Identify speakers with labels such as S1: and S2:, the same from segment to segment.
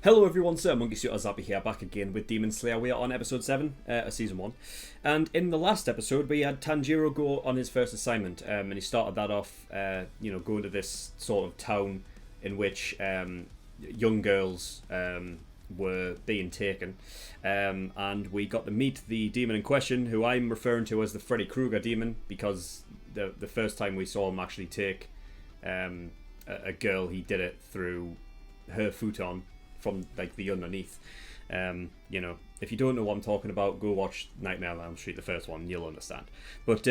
S1: Hello everyone, SirMonkeySuit here, back again with Demon Slayer. We are on episode 7 of season 1. And in the last episode, we had Tanjiro go on his first assignment. And he started that off, going to this sort of town in which young girls were being taken. And we got to meet the demon in question, who I'm referring to as the Freddy Krueger demon, because the first time we saw him actually take a girl, he did it through her futon from like the underneath. If you don't know what I'm talking about, go watch Nightmare on Elm Street, the first one, you'll understand. But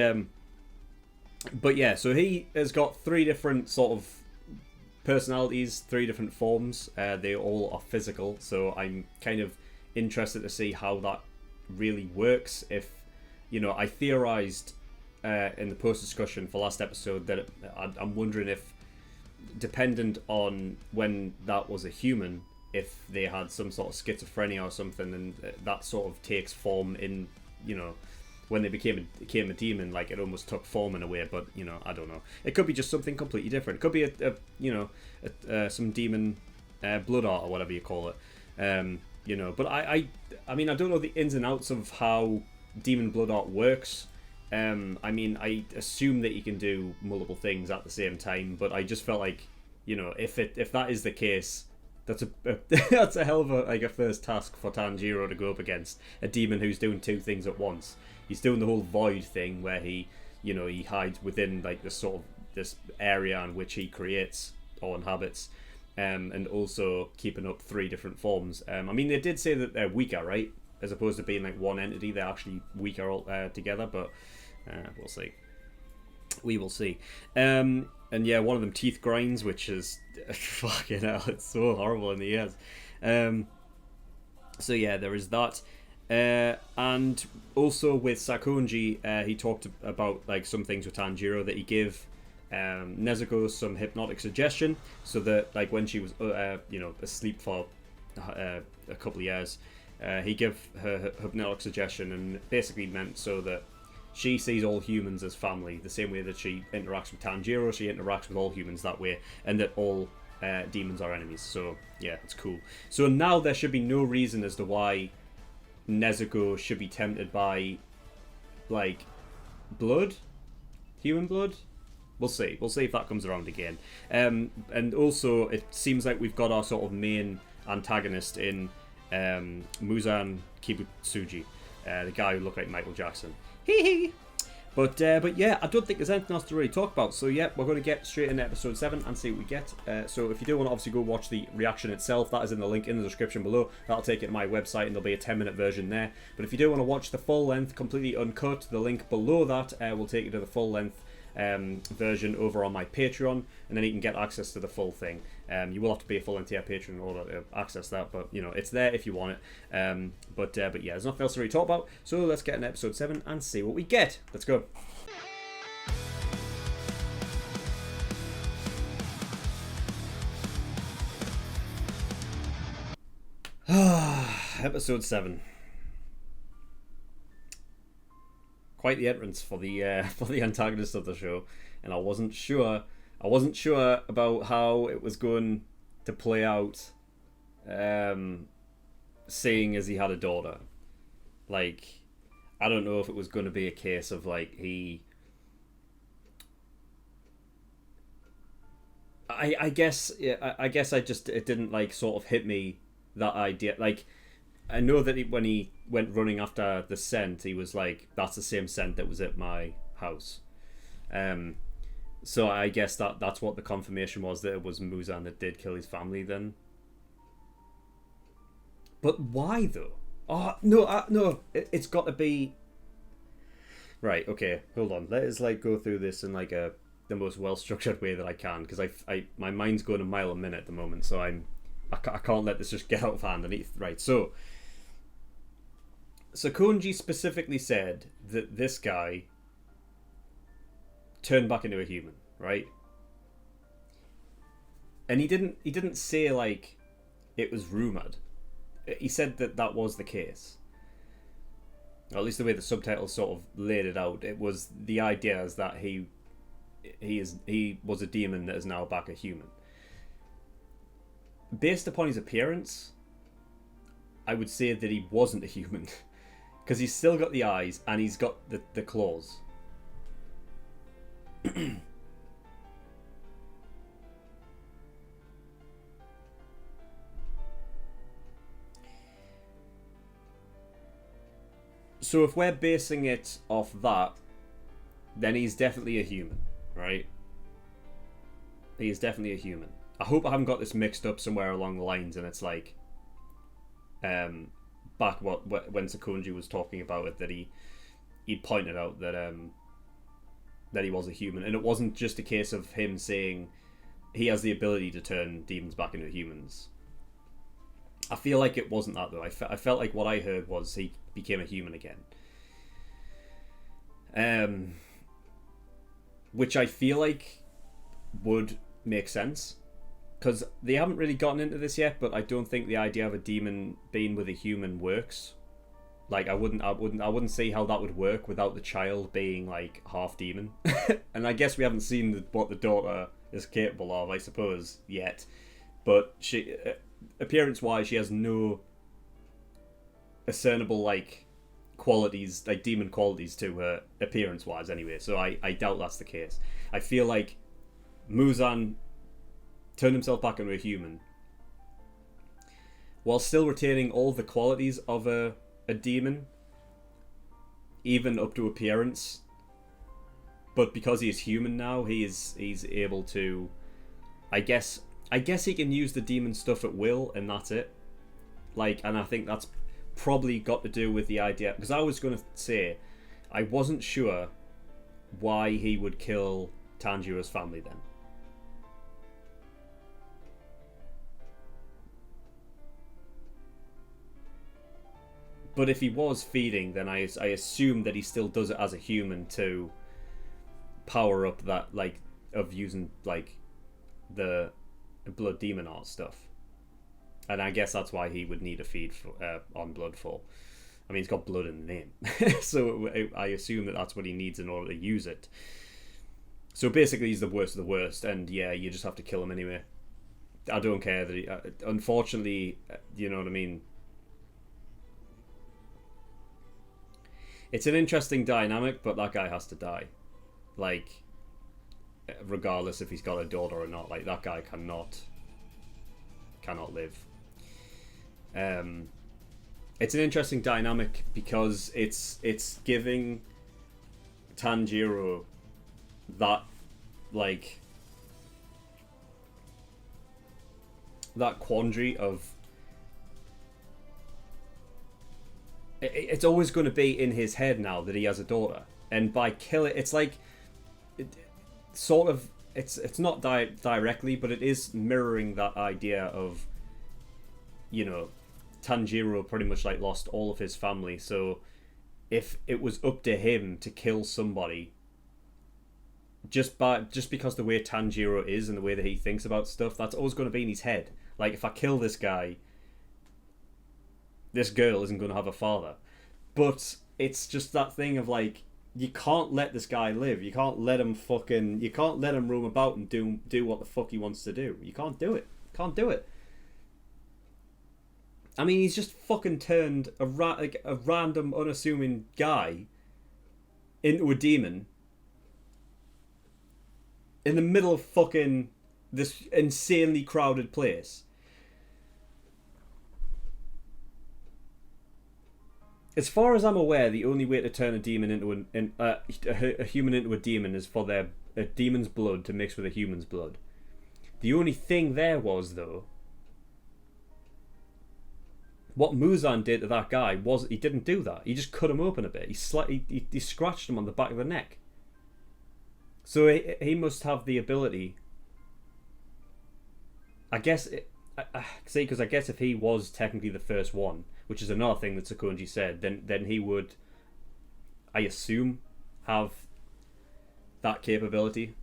S1: yeah, so he has got 3 different sort of personalities, 3 different forms. They all are physical, so I'm kind of interested to see how that really works. If I theorized in the post discussion for last episode that I'm wondering if, dependent on when that was a human, if they had some sort of schizophrenia or something, and that sort of takes form in, when they became a demon, like it almost took form in a way. But I don't know. It could be just something completely different. It could be some demon blood art or whatever you call it. But I mean, I don't know the ins and outs of how demon blood art works. I assume that you can do multiple things at the same time, but I just felt like, if that is the case, that's a hell of a first task for Tanjiro to go up against a demon who's doing 2 things at once. He's doing the whole void thing where he hides within like this area in which he creates or inhabits, and also keeping up 3 different forms. They did say that they're weaker, right? As opposed to being like one entity, they're actually weaker all together, but we'll see. We will see. And yeah, one of them teeth grinds, which is fucking hell, it's so horrible in the ears. So yeah, there is that. And also with Sakonji, he talked about like some things with Tanjiro, that he gave Nezuko some hypnotic suggestion, so that like when she was asleep for a couple of years, he gave her hypnotic suggestion, and basically meant so that she sees all humans as family, the same way that she interacts with Tanjiro. She interacts with all humans that way, and that all demons are enemies. So yeah, it's cool. So now there should be no reason as to why Nezuko should be tempted by like blood, human blood. We'll see. We'll see if that comes around again. And also, it seems like we've got our sort of main antagonist in Muzan Kibutsuji, the guy who looked like Michael Jackson. But yeah, I don't think there's anything else to really talk about. So yeah, we're going to get straight into episode 7 and see what we get. So if you do want to obviously go watch the reaction itself, that is in the link in the description below. That'll take you to my website, and there'll be a 10-minute version there. But if you do want to watch the full length, completely uncut, the link below that will take you to the full length version over on my Patreon, and then you can get access to the full thing. You will have to be a full tier patron in order to access that, but it's there if you want it. But yeah, there's nothing else to really talk about, so let's get into episode 7 and see what we get. Let's go. Episode 7. Quite the entrance for the antagonist of the show, and I wasn't sure about how it was going to play out, seeing as he had a daughter. Like, I don't know if it was going to be a case of like I guess it didn't like sort of hit me, that idea. Like, I know that when he went running after the scent, he was like, that's the same scent that was at my house. So I guess that's what the confirmation was, that it was Muzan that did kill his family then. But why though? Oh, no, it's got to be... Right, okay, hold on. Let us like go through this in like the most well-structured way that I can, because my mind's going a mile a minute at the moment, so I can't let this just get out of hand. Right, so Sakonji specifically said that this guy turned back into a human, right? And he didn't say like it was rumored. He said that was the case. Or at least the way the subtitles sort of laid it out, it was the idea is that he was a demon that is now back a human. Based upon his appearance, I would say that he wasn't a human. Because he's still got the eyes and he's got the claws. So if we're basing it off that, then he's definitely a human, right? He is definitely a human. I hope I haven't got this mixed up somewhere along the lines, and it's like, back when Sakonji was talking about it, that he pointed out that that he was a human, and it wasn't just a case of him saying he has the ability to turn demons back into humans. I feel like it wasn't that though. I felt like what I heard was he became a human again. Which I feel like would make sense, because they haven't really gotten into this yet, but I don't think the idea of a demon being with a human works. Like I wouldn't see how that would work without the child being like half demon. And I guess we haven't seen what the daughter is capable of, I suppose, yet. But she, appearance wise, she has no discernible like qualities, like demon qualities to her appearance wise anyway, so I doubt that's the case. I feel like Muzan turned himself back into a human while still retaining all the qualities of a demon, even up to appearance, but because he is human now, he's able to, I guess he can use the demon stuff at will, and that's it. Like, and I think that's probably got to do with the idea, because I was going to say I wasn't sure why he would kill Tanjiro's family then. But if he was feeding, then I assume that he still does it as a human to power up that, like, of using like the blood demon art stuff. And I guess that's why he would need a feed for, on Bloodfall. I mean, he's got blood in the name. So I assume that that's what he needs in order to use it. So basically he's the worst of the worst, and yeah, you just have to kill him anyway. I don't care that he... unfortunately, you know what I mean? It's an interesting dynamic, but that guy has to die. Like, regardless if he's got a daughter or not, like, that guy cannot live. It's an interesting dynamic because it's giving Tanjiro that, like, that quandary of it's always going to be in his head now that he has a daughter, and by killing, it's like sort of it's not directly, but it is mirroring that idea of, you know, Tanjiro pretty much like lost all of his family, so if it was up to him to kill somebody, just because the way Tanjiro is and the way that he thinks about stuff, that's always going to be in his head. Like, if I kill this guy, this girl isn't going to have a father. But it's just that thing of, like, you can't let this guy live. You can't let him roam about and do what the fuck he wants to do. You can't do it. Can't do it. I mean, he's just fucking turned a random, unassuming guy into a demon in the middle of fucking this insanely crowded place. As far as I'm aware, the only way to turn a demon into a human into a demon is for a demon's blood to mix with a human's blood. The only thing there was, though, what Muzan did to that guy was he didn't do that. He just cut him open a bit. He scratched him on the back of the neck. So he must have the ability. I guess, because I guess if he was technically the first one, which is another thing that Sakonji said, then he would, I assume, have that capability,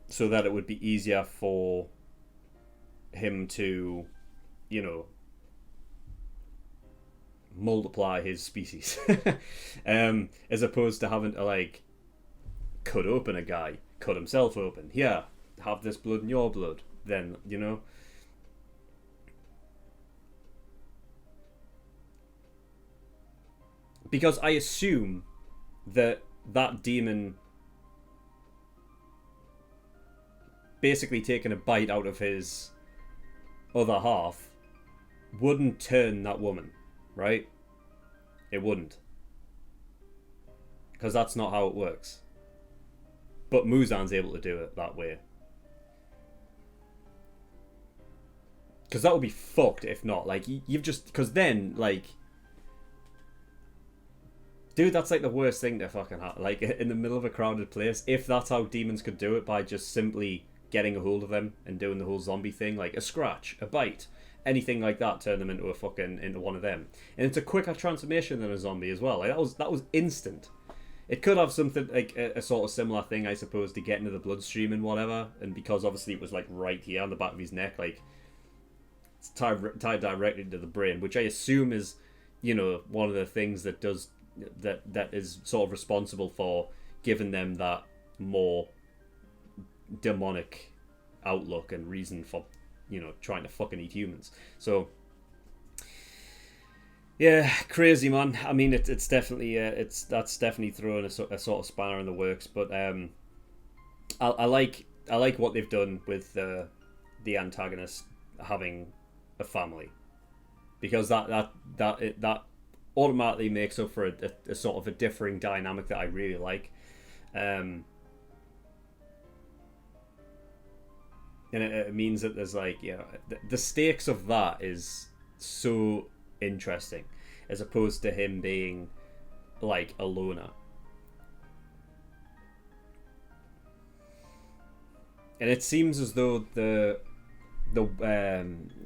S1: so that it would be easier for him to, you know, multiply his species, as opposed to having to, like, cut open a guy, cut himself open. Yeah, have this blood in your blood, then, you know. because I assume that demon basically taking a bite out of his other half wouldn't turn that woman, right? It wouldn't. Because that's not how it works. But Muzan's able to do it that way. Because that would be fucked if not. Like, you've just... Because then, like... Dude, that's like the worst thing to fucking have. Like, in the middle of a crowded place, if that's how demons could do it, by just simply getting a hold of them and doing the whole zombie thing, like a scratch, a bite, anything like that, turn them into into one of them. And it's a quicker transformation than a zombie as well. Like, that was instant. It could have something like a sort of similar thing, I suppose, to get into the bloodstream and whatever. And because obviously it was like right here on the back of his neck, like it's tied directly to the brain, which I assume is, you know, one of the things that does that is sort of responsible for giving them that more demonic outlook and reason for, you know, trying to fucking eat humans. So yeah, crazy, man. I mean, it's definitely that's definitely throwing a sort of spanner in the works. But I like what they've done with the antagonist having a family, because that automatically makes up for a sort of a differing dynamic that I really like. And it means that there's like, you know, the stakes of that is so interesting, as opposed to him being like a loner. And it seems as though the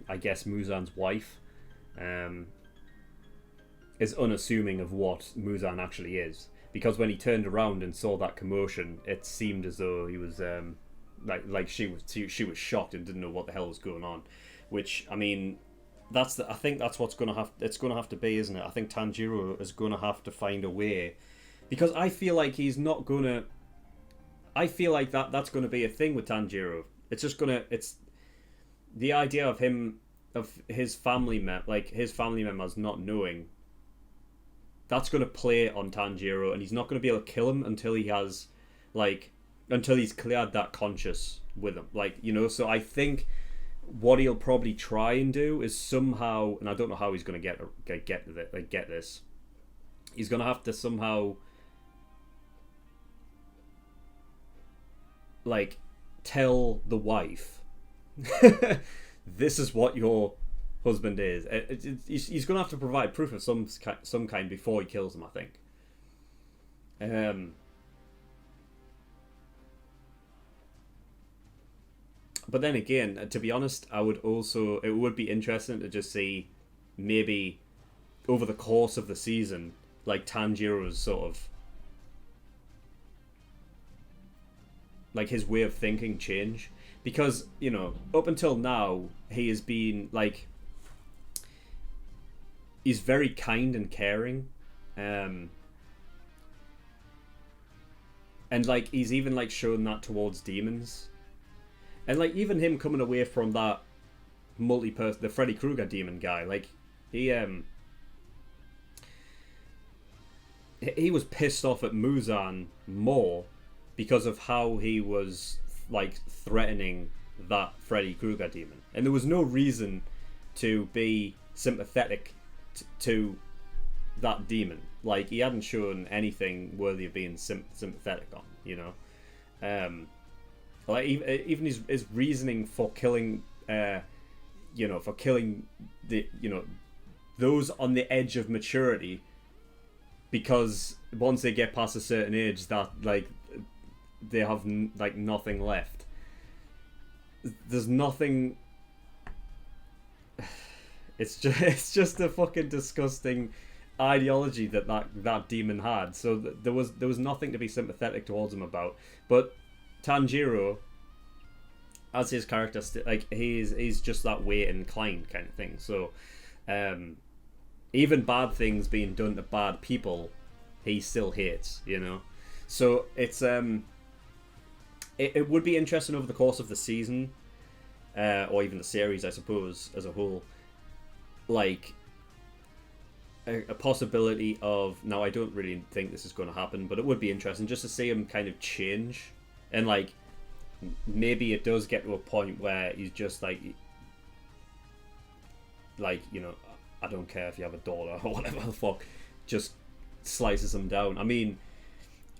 S1: I guess Muzan's wife is unassuming of what Muzan actually is, because when he turned around and saw that commotion, it seemed as though he was like she was shocked and didn't know what the hell was going on. Which, I mean, I think that's what's it's gonna have to be, isn't it? I think Tanjiro is gonna have to find a way, because I feel like he's not gonna. I feel like that's gonna be a thing with Tanjiro. It's the idea of his family members not knowing. That's gonna play on Tanjiro, and he's not gonna be able to kill him until he's cleared that conscious with him. Like, you know, so I think what he'll probably try and do is somehow, and I don't know how he's going to get this. He's going to have to somehow like tell the wife, this is what your husband is. He's going to have to provide proof of some kind before he kills him, I think. But then again, to be honest, it would be interesting to just see, maybe over the course of the season, like Tanjiro's sort of, like, his way of thinking change. Because, you know, up until now, he has been, like, he's very kind and caring. And, like, he's even, like, shown that towards demons. And, like, even him coming away from that the Freddy Krueger demon guy, like, he was pissed off at Muzan more because of how he was, like, threatening that Freddy Krueger demon. And there was no reason to be sympathetic to that demon. Like, he hadn't shown anything worthy of being sympathetic on, you know? Like, even his reasoning for killing, for killing the, you know, those on the edge of maturity, because once they get past a certain age, that, like, they have like nothing left. There's nothing. It's just a fucking disgusting ideology that demon had. So there was nothing to be sympathetic towards him about, but Tanjiro, as his character, like, he's just that way inclined kind of thing. So, even bad things being done to bad people, he still hates, you know. So it's it would be interesting over the course of the season, or even the series, I suppose, as a whole, like, a possibility of, now I don't really think this is going to happen, but it would be interesting just to see him kind of change, and like maybe it does get to a point where he's just like you know, I don't care if you have a daughter or whatever the fuck, just slices him down. I mean,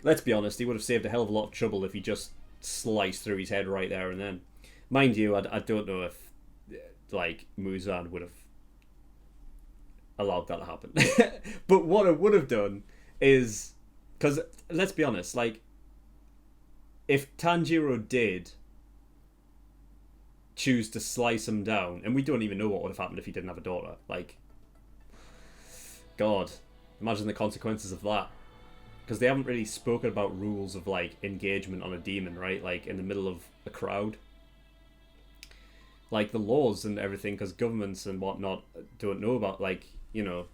S1: let's be honest, he would have saved a hell of a lot of trouble if he just sliced through his head right there and then. Mind you, I don't know if like Muzan would have allowed that to happen. But what it would have done is, because let's be honest, like if Tanjiro did choose to slice him down, and we don't even know what would have happened if he didn't have a daughter, like, God, imagine the consequences of that. Because they haven't really spoken about rules of like engagement on a demon, right? Like in the middle of a crowd, like the laws and everything, because governments and whatnot don't know about, like, you know,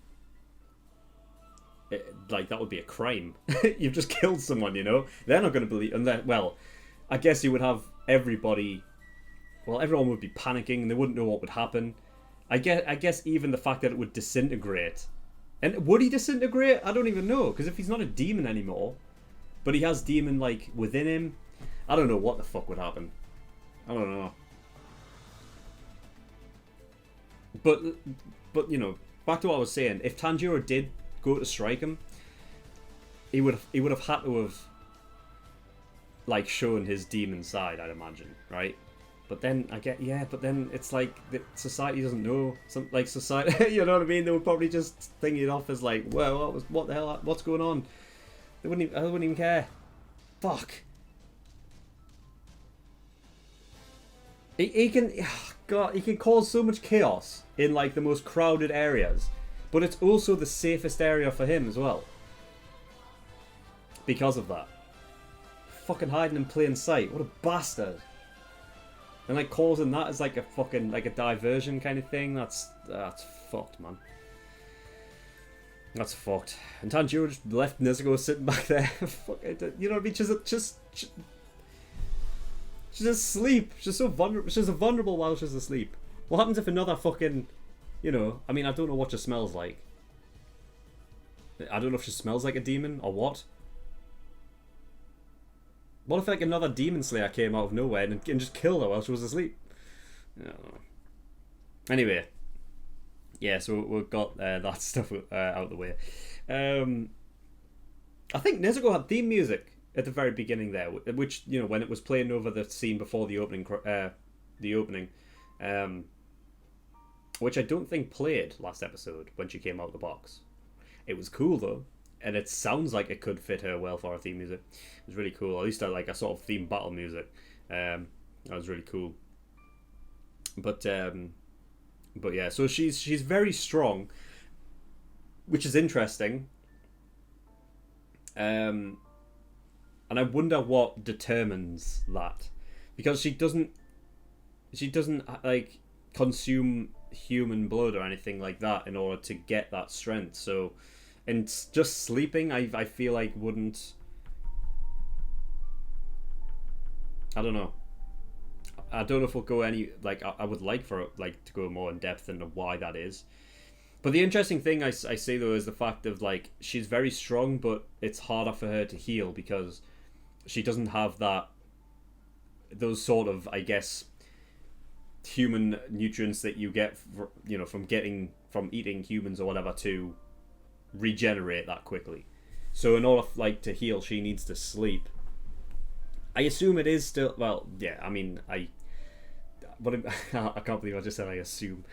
S1: like that would be a crime. You've just killed someone, you know. They're not going to believe, and then, well, I guess you would have everybody. Well, everyone would be panicking and they wouldn't know what would happen. I guess even the fact that it would disintegrate. And would he disintegrate? I don't even know, because if he's not a demon anymore, but he has demon like within him, I don't know what the fuck would happen. I don't know. But you know, back to what I was saying. If Tanjiro did go to strike him, he would have had to have like shown his demon side, I'd imagine, right? But then but then it's like the society doesn't know. Some like society, you know what I mean? They would probably just think it off as like, well, what the hell? What's going on? I wouldn't even care. Fuck. He can, God, he can cause so much chaos in like the most crowded areas, but it's also the safest area for him as well. Because of that. Fucking hiding in plain sight. What a bastard. And like causing that as like a fucking like a diversion kind of thing. That's fucked, man. That's fucked. And Tanjiro just left Nezuko sitting back there. Fuck, you know what I mean? Just asleep. She's so vulnerable. She's vulnerable while she's asleep. What happens if another fucking, you know? I mean, I don't know what she smells like. I don't know if she smells like a demon or what. What if like another demon slayer came out of nowhere and just killed her while she was asleep? I don't know. Anyway, yeah, so we've got that stuff out of the way. I think Nezuko had theme music at the very beginning there, which, you know, when it was playing over the scene before the opening, which I don't think played last episode when she came out of the box. It was cool though. And it sounds like it could fit her well for her theme music. It was really cool. At least like a sort of theme battle music. That was really cool. But yeah, so she's very strong, which is interesting. And I wonder what determines that, because she doesn't like consume human blood or anything like that in order to get that strength. So. And just sleeping, I feel like wouldn't. I don't know. I don't know if we'll go any like I would like for like to go more in depth into why that is. But the interesting thing I see though is the fact of like she's very strong, but it's harder for her to heal because she doesn't have those sort of, I guess, human nutrients that you get, you know, from eating humans or whatever to regenerate that quickly. So in order like to heal, she needs to sleep. I assume it is still, well, yeah, I mean, I can't believe I just said I assume,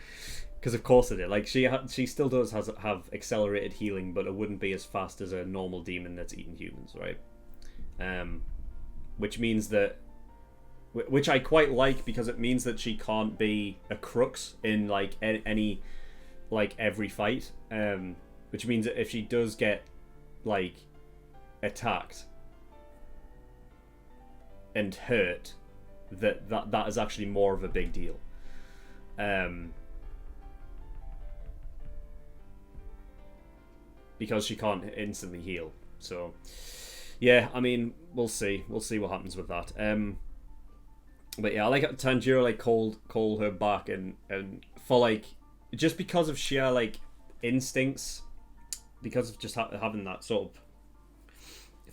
S1: because of course it is. Like she still does have accelerated healing, but it wouldn't be as fast as a normal demon that's eating humans, right? Which means that, which I quite like, because it means that she can't be a crux in like any like every fight. Which means that if she does get, like, attacked and hurt, that is actually more of a big deal. Because she can't instantly heal. So, yeah, I mean, we'll see. We'll see what happens with that. But yeah, I like how Tanjiro, like, call her back and for, like, just because of sheer, like, instincts because of just having that sort of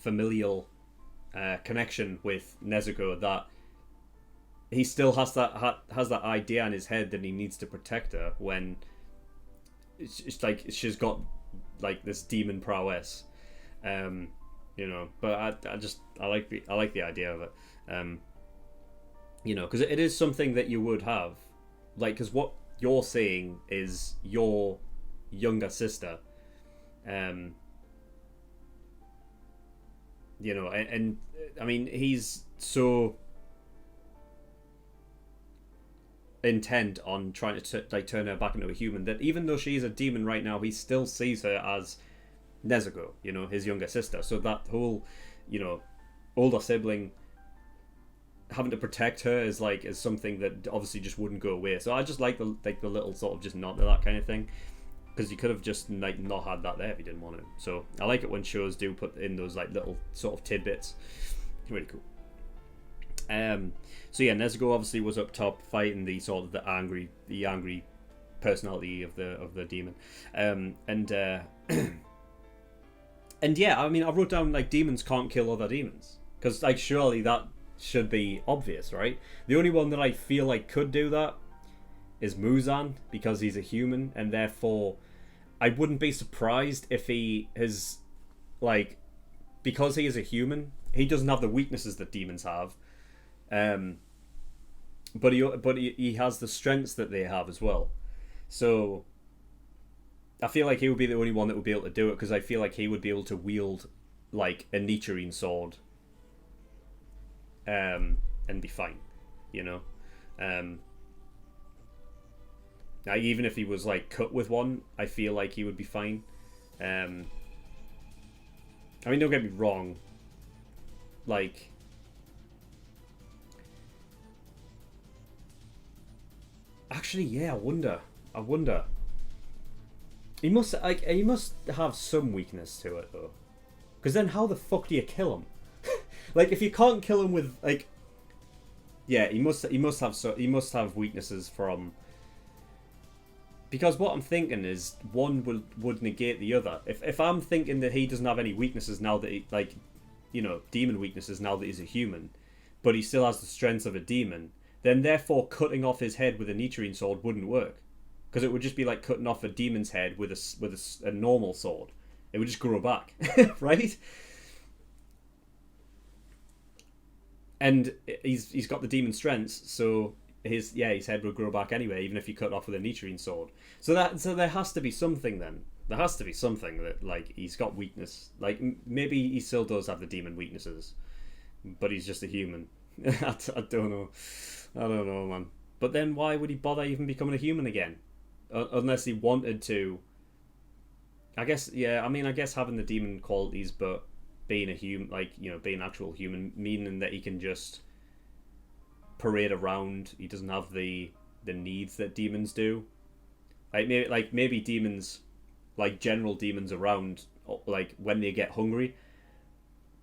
S1: familial connection with Nezuko, that he still has that idea in his head that he needs to protect her when it's like she's got like this demon prowess, But I like the idea of it, because it is something that you would have, like, because what you're saying is your younger sister, and I mean he's so intent on trying to turn her back into a human that even though she's a demon right now, he still sees her as Nezuko, his younger sister. So that whole, older sibling having to protect her is something that obviously just wouldn't go away. So I just like the little sort of just nod to that kind of thing, because you could have just not had that there if you didn't want to. So I like it when shows do put in those little sort of tidbits. Really cool. So yeah, Nezuko obviously was up top fighting the sort of the angry personality of the demon, and yeah, I mean I wrote down demons can't kill other demons, because surely that should be obvious, right? The only one that I feel could do that is Muzan, because he's a human, and therefore I wouldn't be surprised if he is because he is a human, he doesn't have the weaknesses that demons have. But he has the strengths that they have as well. So I feel he would be the only one that would be able to do it, because I feel he would be able to wield a Nichiren sword, and be fine, even if he was cut with one, I feel he would be fine. I mean, don't get me wrong, actually, yeah, I wonder. He must have some weakness to it though, because then how the fuck do you kill him? If you can't kill him with yeah, he must have weaknesses from. Because what I'm thinking is one would negate the other. If I'm thinking that he doesn't have any weaknesses now that he demon weaknesses now that he's a human, but he still has the strength of a demon, then therefore cutting off his head with a Nichiren sword wouldn't work, because it would just be like cutting off a demon's head with a normal sword. It would just grow back, right? And he's got the demon strengths, so his head would grow back anyway, even if you cut off with a Nichiren sword. So there has to be something then. There has to be something that he's got weakness. Maybe he still does have the demon weaknesses, but he's just a human. I don't know. I don't know, man. But then why would he bother even becoming a human again? Unless he wanted to. I guess, yeah, I mean, I guess having the demon qualities, but being a human, being an actual human, meaning that he can just parade around. He doesn't have the needs that demons do. Maybe demons, general demons around, when they get hungry,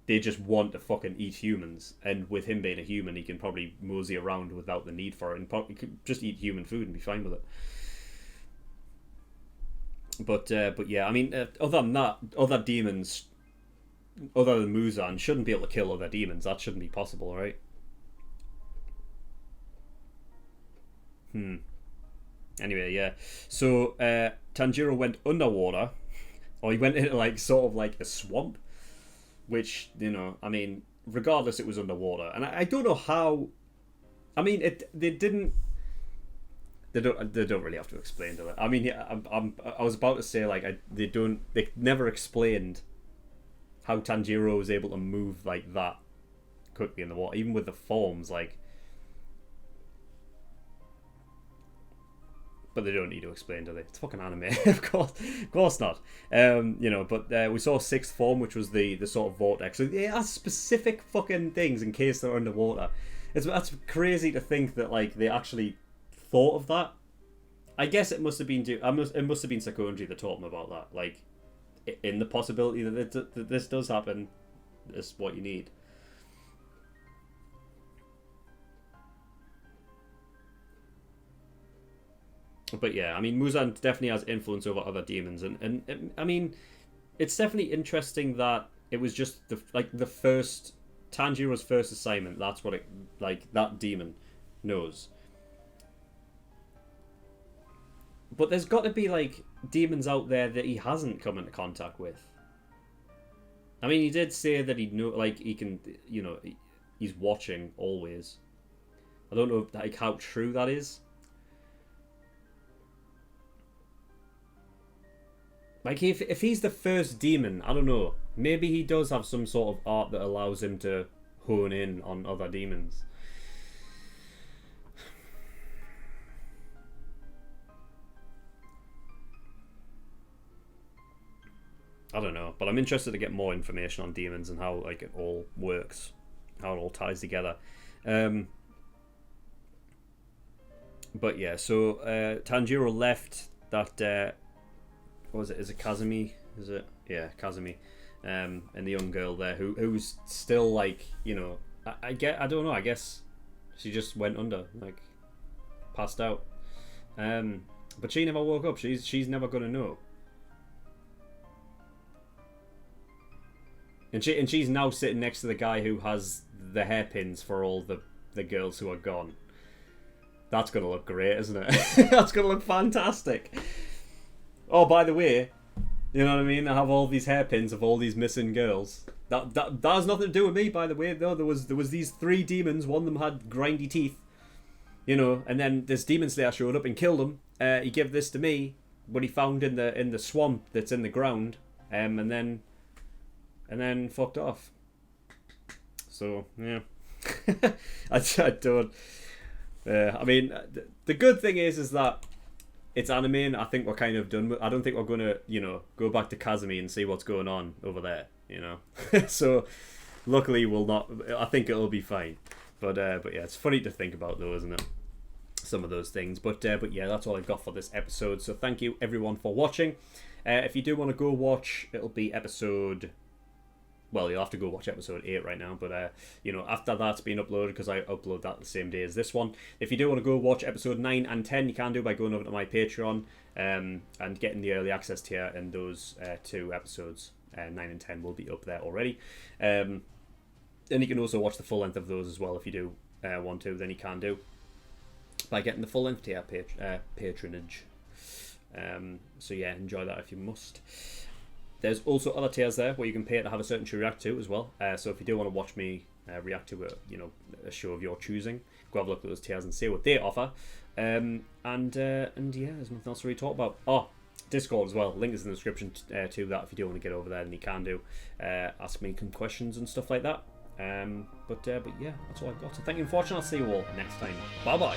S1: they just want to fucking eat humans. And with him being a human, he can probably mosey around without the need for it, and probably could just eat human food and be fine with it. But yeah, I mean, other than that, other demons, other than Muzan, shouldn't be able to kill other demons. That shouldn't be possible, right? Anyway, yeah. So Tanjiro went underwater, or he went into sort of a swamp, which I mean, regardless, it was underwater, and I don't know how. I mean, they don't really have to explain to it. I mean, yeah, I was about to say they never explained how Tanjiro was able to move like that quickly in the water, even with the forms But they don't need to explain, do they? It's fucking anime, of course not. But we saw sixth form, which was the sort of vortex. So it has specific fucking things in case they're underwater. That's crazy to think that they actually thought of that. I guess it must have been it must have been Sakonji that taught them about that. In the possibility that this does happen, this is what you need. But yeah, I mean, Muzan definitely has influence over other demons, and I mean, it's definitely interesting that it was just the first Tanjiro's first assignment. That's what it like that demon knows. But there's got to be like demons out there that he hasn't come into contact with. I mean, he did say that he know, like he can, he's watching always. I don't know like how true that is. Like if he's the first demon, I don't know. Maybe he does have some sort of art that allows him to hone in on other demons. I don't know, but I'm interested to get more information on demons and how like it all works, how it all ties together. But yeah, so Tanjiro left that. What was it? Is it Kazumi? Is it? Yeah, Kazumi. And the young girl there who's still like, I don't know. I guess she just went under, like passed out. But she never woke up. She's never gonna know. And she's now sitting next to the guy who has the hairpins for all the girls who are gone. That's gonna look great, isn't it? That's gonna look fantastic. Oh, by the way, you know what I mean? I have all these hairpins of all these missing girls. That has nothing to do with me, by the way. No, there was these 3 demons. One of them had grindy teeth, and then this demon slayer showed up and killed him. He gave this to me, what he found in the swamp that's in the ground, and then fucked off. So yeah, I don't. I mean, the good thing is that it's anime, and I think we're kind of done with. I don't think we're gonna, go back to Kazumi and see what's going on over there. So luckily we'll not. I think it'll be fine. But yeah, it's funny to think about though, isn't it? Some of those things. But yeah, that's all I've got for this episode. So thank you everyone for watching. If you do want to go watch, it'll be episode. Well, you'll have to go watch episode 8 right now, but after that's been uploaded, because I upload that the same day as this one. If you do want to go watch episode 9 and 10, you can do by going over to my Patreon and getting the early access tier, and those 2 episodes, 9 and 10, will be up there already. And you can also watch the full length of those as well if you do want to. Then you can do by getting the full length tier patronage. So yeah, enjoy that if you must. There's also other tiers there where you can pay to have a certain show react to as well. So if you do want to watch me react to a show of your choosing, go have a look at those tiers and see what they offer. And yeah, there's nothing else to really talk about. Oh, Discord as well. Link is in the description to that if you do want to get over there, and you can do ask me some questions and stuff like that. But yeah, that's all I've got. So thank you for watching. I'll see you all next time. Bye bye.